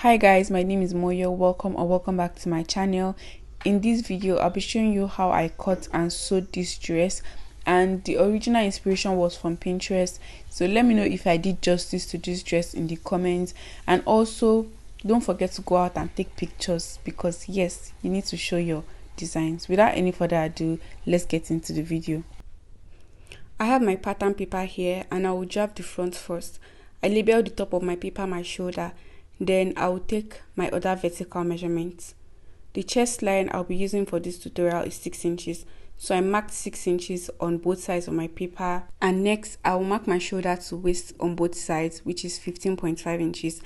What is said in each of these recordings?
Hi guys, my name is Moyo. Welcome back to my channel. In this video I'll be showing you how I cut and sewed this dress, and the original inspiration was from Pinterest. So let me know if I did justice to this dress in the comments, and also don't forget to go out and take pictures, because yes, you need to show your designs. Without any further ado, let's get into the video. I have my pattern paper here and I will draft the front first. I label the top of my paper my shoulder. Then I will take my other vertical measurements. The chest line I'll be using for this tutorial is 6 inches. So I marked 6 inches on both sides of my paper. And next I will mark my shoulder to waist on both sides, which is 15.5 inches.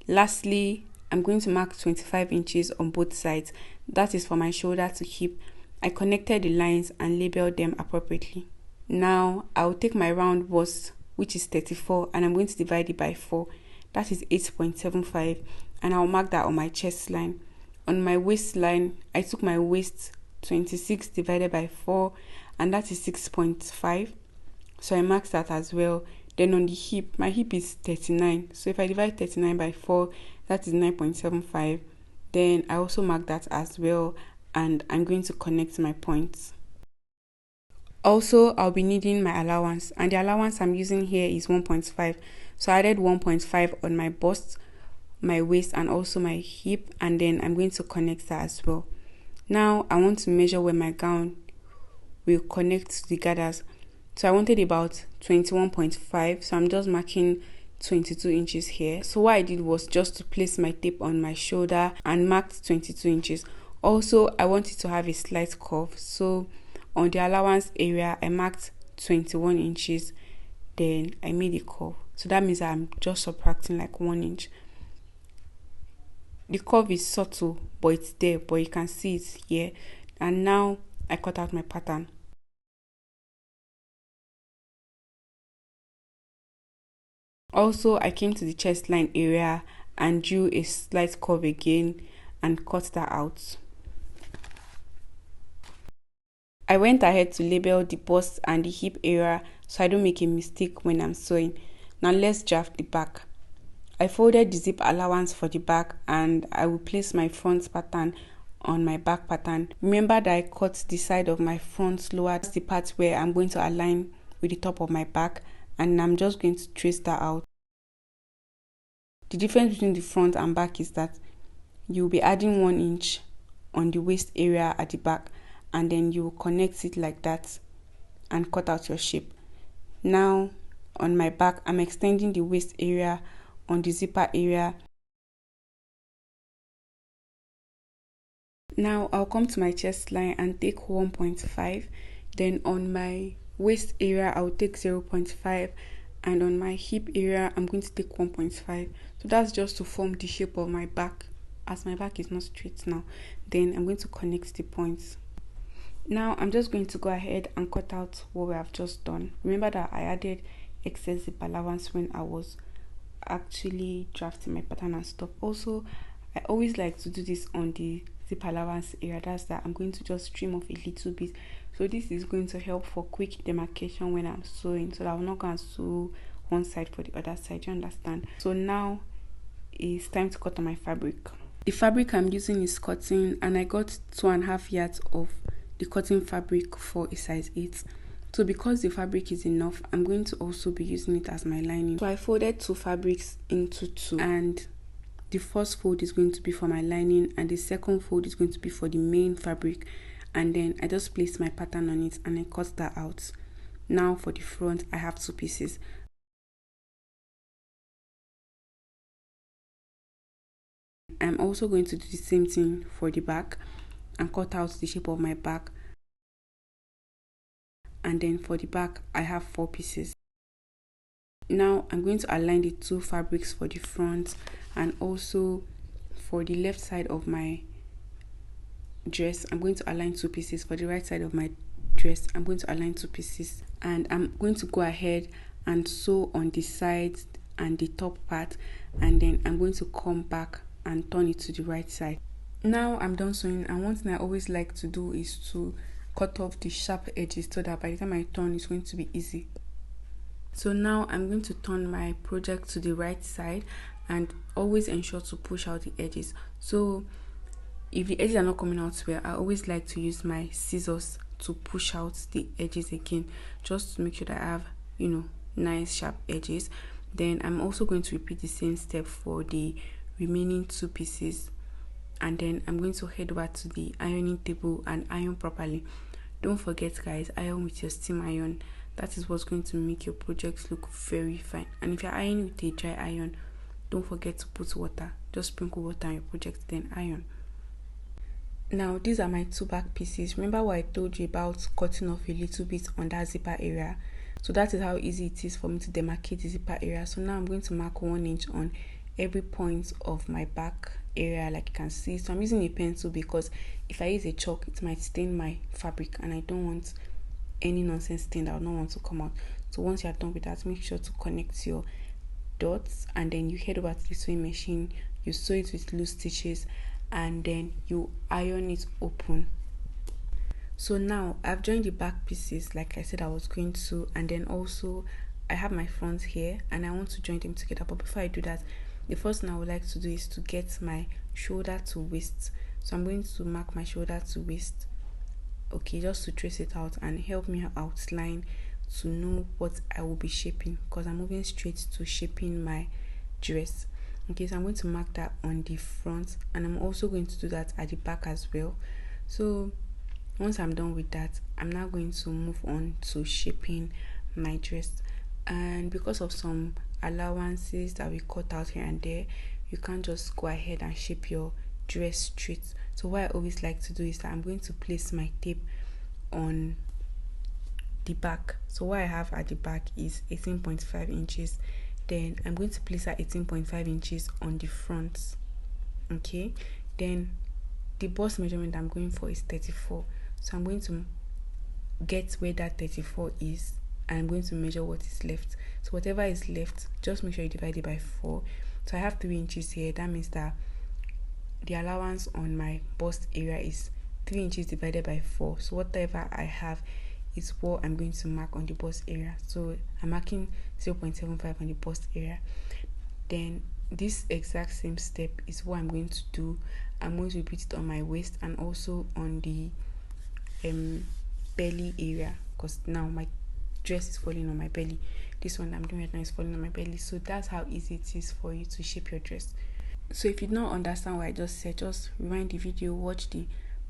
Lastly, I'm going to mark 25 inches on both sides. That is for my shoulder to hip. I connected the lines and labeled them appropriately. Now I will take my round bust, which is 34, and I'm going to divide it by 4. That is 8.75, and I'll mark that on my chest line. On my waistline, I took my waist 26 divided by 4, and that is 6.5. So I marked that as well. Then on the hip, my hip is 39. So if I divide 39 by 4, that is 9.75. Then I also mark that as well, and I'm going to connect my points. Also, I'll be needing my allowance, and the allowance I'm using here is 1.5. So I added 1.5 on my bust, my waist, and also my hip, and then I'm going to connect that as well. Now I want to measure where my gown will connect to the gathers. So I wanted about 21.5, so I'm just marking 22 inches here. So what I did was just to place my tape on my shoulder and marked 22 inches. Also, I wanted to have a slight curve, so on the allowance area I marked 21 inches, then I made a curve. So that means I'm just subtracting like 1 inch. The curve is subtle, but it's there, but you can see it here. And now I cut out my pattern. Also, I came to the chest line area and drew a slight curve again and cut that out. I went ahead to label the bust and the hip area so I don't make a mistake when I'm sewing. Now let's draft the back. I folded the zip allowance for the back, and I will place my front pattern on my back pattern. Remember that I cut the side of my front lower. That's the part where I'm going to align with the top of my back, and I'm just going to trace that out. The difference between the front and back is that you'll be adding 1 inch on the waist area at the back, and then you will connect it like that and cut out your shape. Now on my back, I'm extending the waist area on the zipper area. Now I'll come to my chest line and take 1.5. Then on my waist area I'll take 0.5, and on my hip area I'm going to take 1.5. So that's just to form the shape of my back, as my back is not straight now. Then I'm going to connect the points. Now I'm just going to go ahead and cut out what we have just done. Remember that I added excess zip allowance when I was actually drafting my pattern and stuff. Also, I always like to do this on the zip allowance area. That's that I'm going to just trim off a little bit. So this is going to help for quick demarcation when I'm sewing, so that I'm not going to sew one side for the other side. You understand? So now it's time to cut on my fabric. The fabric I'm using is cotton, and I got 2.5 yards of the cotton fabric for a size 8. So because the fabric is enough, I'm going to also be using it as my lining. So I folded 2 fabrics into 2, and the first fold is going to be for my lining, and the second fold is going to be for the main fabric. And then I just placed my pattern on it and I cut that out. Now for the front, I have 2 pieces. I'm also going to do the same thing for the back and cut out the shape of my back. And then for the back I have 4 pieces. Now I'm going to align the 2 fabrics for the front, and also for the left side of my dress I'm going to align 2 pieces. For the right side of my dress I'm going to align 2 pieces, and I'm going to go ahead and sew on the sides and the top part, and then I'm going to come back and turn it to the right side. Now I'm done sewing, and one thing I always like to do is to cut off the sharp edges so that by the time I turn it's going to be easy. So now I'm going to turn my project to the right side, and always ensure to push out the edges. So if the edges are not coming out well, I always like to use my scissors to push out the edges again, just to make sure that I have, nice sharp edges. Then I'm also going to repeat the same step for the remaining 2 pieces, and then I'm going to head over to the ironing table and iron properly. Don't forget, guys, iron with your steam iron. That is what's going to make your projects look very fine. And if you're ironing with a dry iron, don't forget to put water. Just sprinkle water on your project, then iron. Now, these are my 2 back pieces. Remember what I told you about cutting off a little bit on that zipper area? So that is how easy it is for me to demarcate the zipper area. So now I'm going to mark 1 inch on every point of my back area, like you can see. So I'm using a pencil because if I use a chalk, it might stain my fabric, and I don't want any nonsense stain that I don't want to come out. So once you're done with that, make sure to connect your dots, and then you head over to the sewing machine, you sew it with loose stitches, and then you iron it open. So now I've joined the back pieces like I said I was going to, and then also I have my front here and I want to join them together. But before I do that, the first thing I would like to do is to get my shoulder to waist. So I'm going to mark my shoulder to waist, okay, just to trace it out and help me outline to know what I will be shaping, because I'm moving straight to shaping my dress. Okay, so I'm going to mark that on the front, and I'm also going to do that at the back as well. So once I'm done with that, I'm now going to move on to shaping my dress. And because of some allowances that we cut out here and there, you can't just go ahead and shape your dress straight. So what I always like to do is that I'm going to place my tape on the back. So what I have at the back is 18.5 inches. Then I'm going to place that 18.5 inches on the front. Okay, then the bust measurement I'm going for is 34. So I'm going to get where that 34 is, and I'm going to measure what is left. So whatever is left, just make sure you divide it by 4. So I have 3 inches here. That means that the allowance on my bust area is 3 inches divided by 4. So whatever I have is what I'm going to mark on the bust area. So I'm marking 0.75 on the bust area. Then this exact same step is what I'm going to do. I'm going to repeat it on my waist and also on the belly area, because now my dress is falling on my belly. This one I'm doing right now is falling on my belly. So that's how easy it is for you to shape your dress. So if you don't understand what I just said, just rewind the video, watch the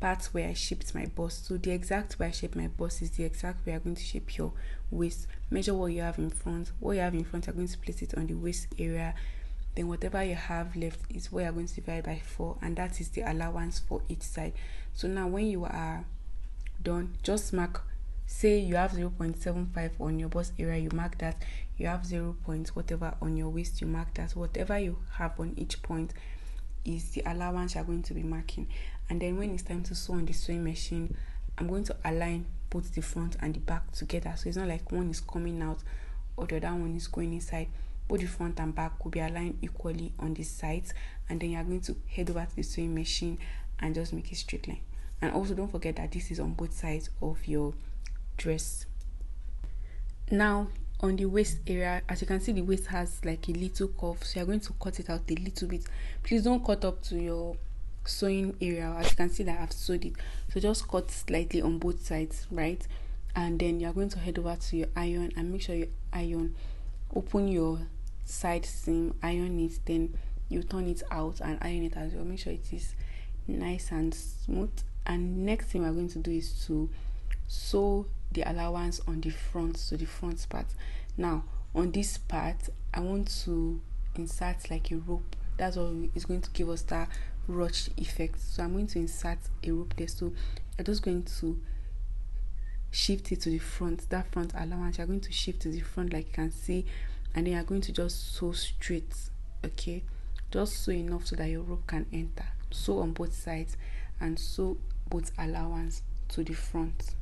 parts where I shaped my bust. So the exact way I shaped my bust is the exact way I'm going to shape your waist. Measure what you have in front. What you have in front, you're going to place it on the waist area. Then whatever you have left is what you're going to divide by 4, and that is the allowance for each side. So now when you are done, just mark, say you have 0.75 on your bust area, you mark that. You have 0. whatever on your waist, you mark that. Whatever you have on each point is the allowance you're going to be marking. And then when it's time to sew on the sewing machine, I'm going to align both the front and the back together. So it's not like one is coming out or the other one is going inside. Both the front and back will be aligned equally on the sides, and then you're going to head over to the sewing machine and just make a straight line. And also don't forget that this is on both sides of your dress. Now on the waist area, as you can see, the waist has like a little curve, so you're going to cut it out a little bit. Please don't cut up to your sewing area. As you can see that I've sewed it, so just cut slightly on both sides, right? And then you're going to head over to your iron and make sure you iron, open your side seam, iron it, then you turn it out and iron it as well. Make sure it is nice and smooth. And next thing we're going to do is to sew the allowance on the front, so the front part. Now on this part, I want to insert like a rope. That's what is going to give us that ruched effect. So I'm going to insert a rope there. So I'm just going to shift it to the front. That front allowance, you're going to shift to the front like you can see, and then you're going to just sew straight. Okay, just sew enough so that your rope can enter. Sew on both sides and sew both allowance to the front.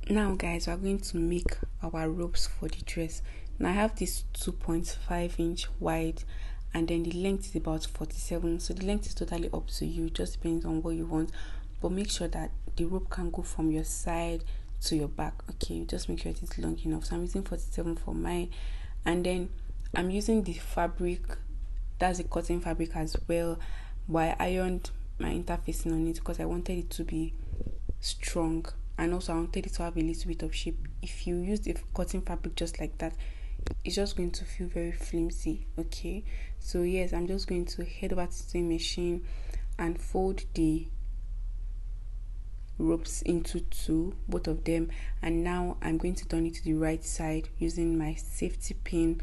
Now guys, we're going to make our ropes for the dress. Now I have this 2.5 inch wide, and then the length is about 47. So the length is totally up to you, just depends on what you want, but make sure that the rope can go from your side to your back. Okay, just make sure it is long enough. So I'm using 47 for mine, and then I'm using the fabric that's the cotton fabric as well, but I ironed my interfacing on it because I wanted it to be strong, and also I wanted it to have a little bit of shape. If you use the cotton fabric just like that, it's just going to feel very flimsy. Okay, so yes, I'm just going to head over to the sewing machine and fold the ropes into two, both of them, and now I'm going to turn it to the right side using my safety pin,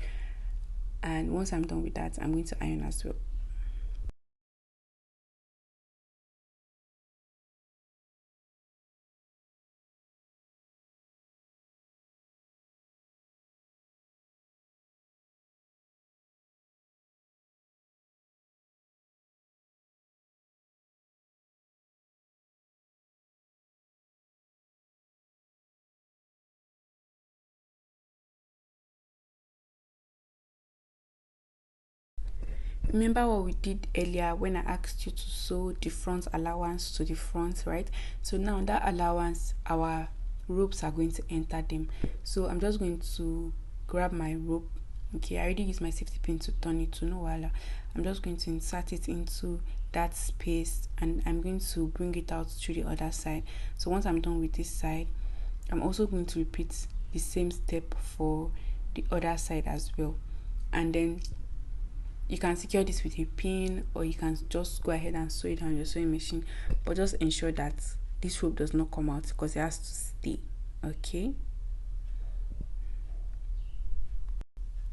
and once I'm done with that, I'm going to iron as well. Remember what we did earlier when I asked you to sew the front allowance to the front, right? So now that allowance, our ropes are going to enter them. So I'm just going to grab my rope. Okay, I already used my safety pin to turn it to no wala. I'm just going to insert it into that space, and I'm going to bring it out to the other side. So once I'm done with this side, I'm also going to repeat the same step for the other side as well. And then you can secure this with a pin, or you can just go ahead and sew it on your sewing machine, but just ensure that this rope does not come out because it has to stay. Okay,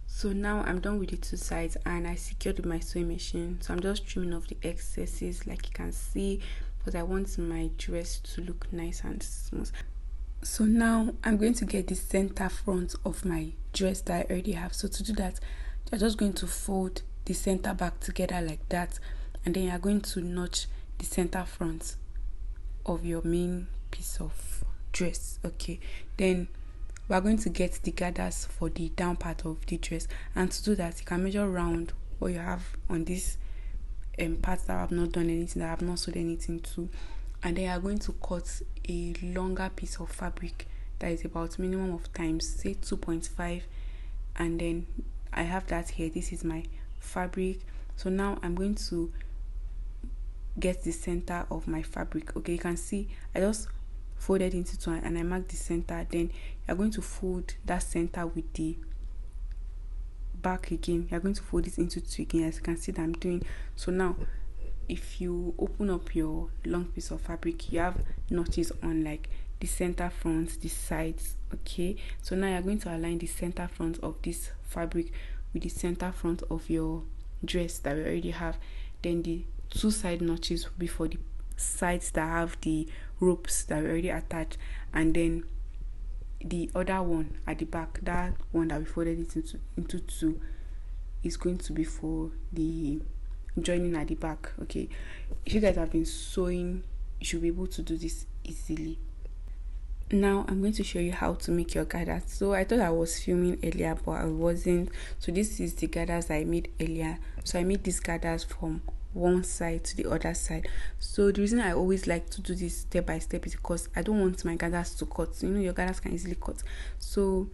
so now I'm done with the two sides and I secured with my sewing machine. So I'm just trimming off the excesses, like you can see, because I want my dress to look nice and smooth. So now I'm going to get the center front of my dress that I already have. So to do that, you're just going to fold the center back together like that, and then you're going to notch the center front of your main piece of dress. Okay, then we're going to get the gathers for the down part of the dress, and to do that, you can measure round what you have on this parts that I have not done anything, that I have not sewed anything to, and then you are going to cut a longer piece of fabric that is about minimum of times, say 2.5, and then I have that here. This is my fabric. So now I'm going to get the center of my fabric. Okay, you can see I just folded into two and I marked the center. Then you're going to fold that center with the back again. You're going to fold it into two again, as you can see that I'm doing. So now if you open up your long piece of fabric, you have notches on like the center front, the sides. Okay, so now you're going to align the center front of this fabric with the center front of your dress that we already have. Then the two side notches will be for the sides that have the ropes that we already attached, and then the other one at the back, that one that we folded it into two, is going to be for the joining at the back. Okay, if you guys have been sewing, you should be able to do this easily. Now I'm going to show you how to make your gathers. So I thought I was filming earlier, but I wasn't. So this is the gathers I made earlier. So I made these gathers from one side to the other side. So the reason I always like to do this step by step is because I don't want my gathers to cut. You know, your gathers can easily cut. So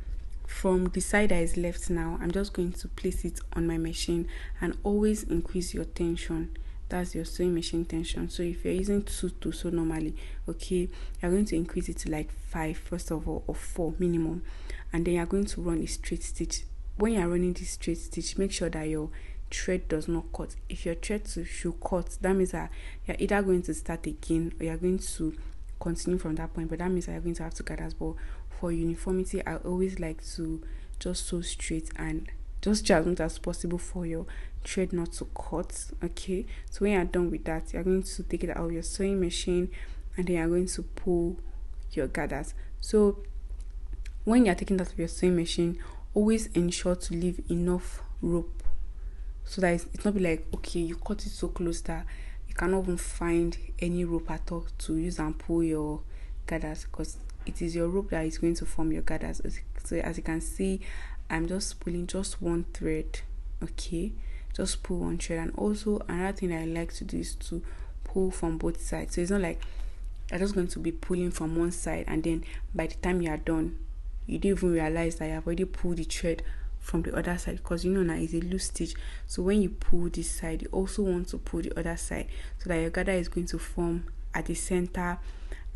from the side that is left now, I'm just going to place it on my machine, and always increase your tension. That's your sewing machine tension. So if you're using 2 to sew normally, okay, you're going to increase it to like 5 first of all, or 4 minimum, and then you're going to run a straight stitch. When you're running this straight stitch, make sure that your thread does not cut. If your thread should cut, that means that you're either going to start again or you're going to continue from that point, but that means that you're going to have to gathers. But for uniformity, I always like to just sew straight and just try as much as possible for your thread not to cut. Okay, so when you're done with that, you're going to take it out of your sewing machine, and then you're going to pull your gathers. So when you're taking that out of your sewing machine, always ensure to leave enough rope, so that it's not be like, okay, you cut it so close that you cannot even find any rope at all to use and pull your gathers, because it is your rope that is going to form your gathers. So as you can see, I'm just pulling just one thread. Okay, just pull one thread. And also another thing I like to do is to pull from both sides. So it's not like you're just going to be pulling from one side, and then by the time you are done, you don't even realize that you have already pulled the thread from the other side, because you know now it's a loose stitch. So when you pull this side, you also want to pull the other side, so that your gather is going to form at the center,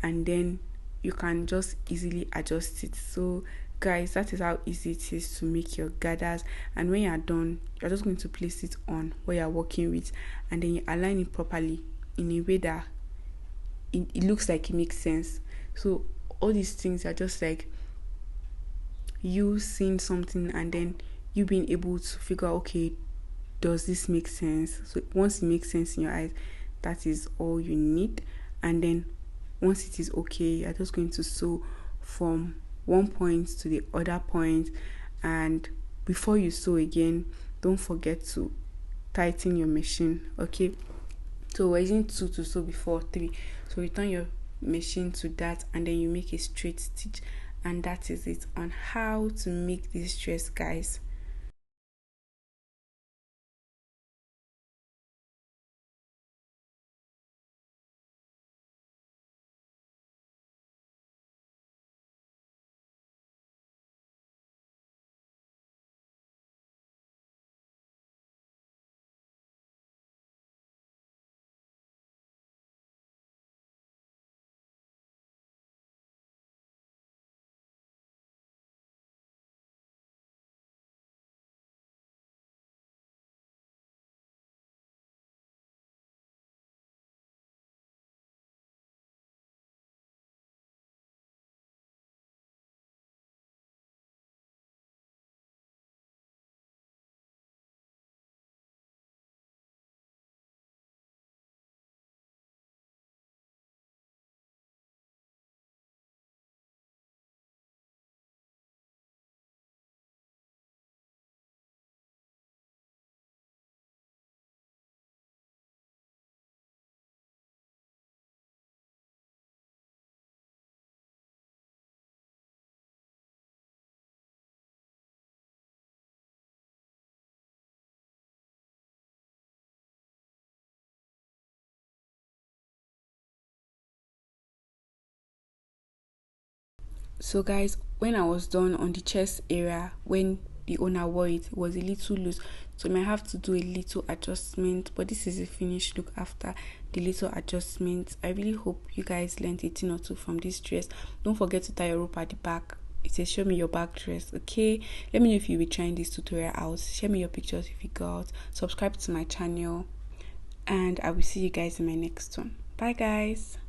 and then you can just easily adjust it. So guys, that is how easy it is to make your gathers. And when you are done, you're just going to place it on what you're working with, and then you align it properly in a way that it looks like it makes sense. So all these things are just like you seeing something and then you being able to figure out, okay, does this make sense? So once it makes sense in your eyes, that is all you need. And then once it is okay, you're just going to sew from one point to the other point. And before you sew again, don't forget to tighten your machine. Okay, so we're using 2 to sew before 3, so return your machine to that, and then you make a straight stitch. And that is it on how to make this dress, guys. So guys, when I was done on the chest area, when the owner wore it, it was a little loose, so I might have to do a little adjustment. But this is a finished look after the little adjustment. I really hope you guys learned a thing or two from this dress. Don't forget to tie your rope at the back. It says show me your back dress. Okay, let me know if you'll be trying this tutorial out. Share me your pictures if you got. Subscribe to my channel, and I will see you guys in my next one. Bye guys.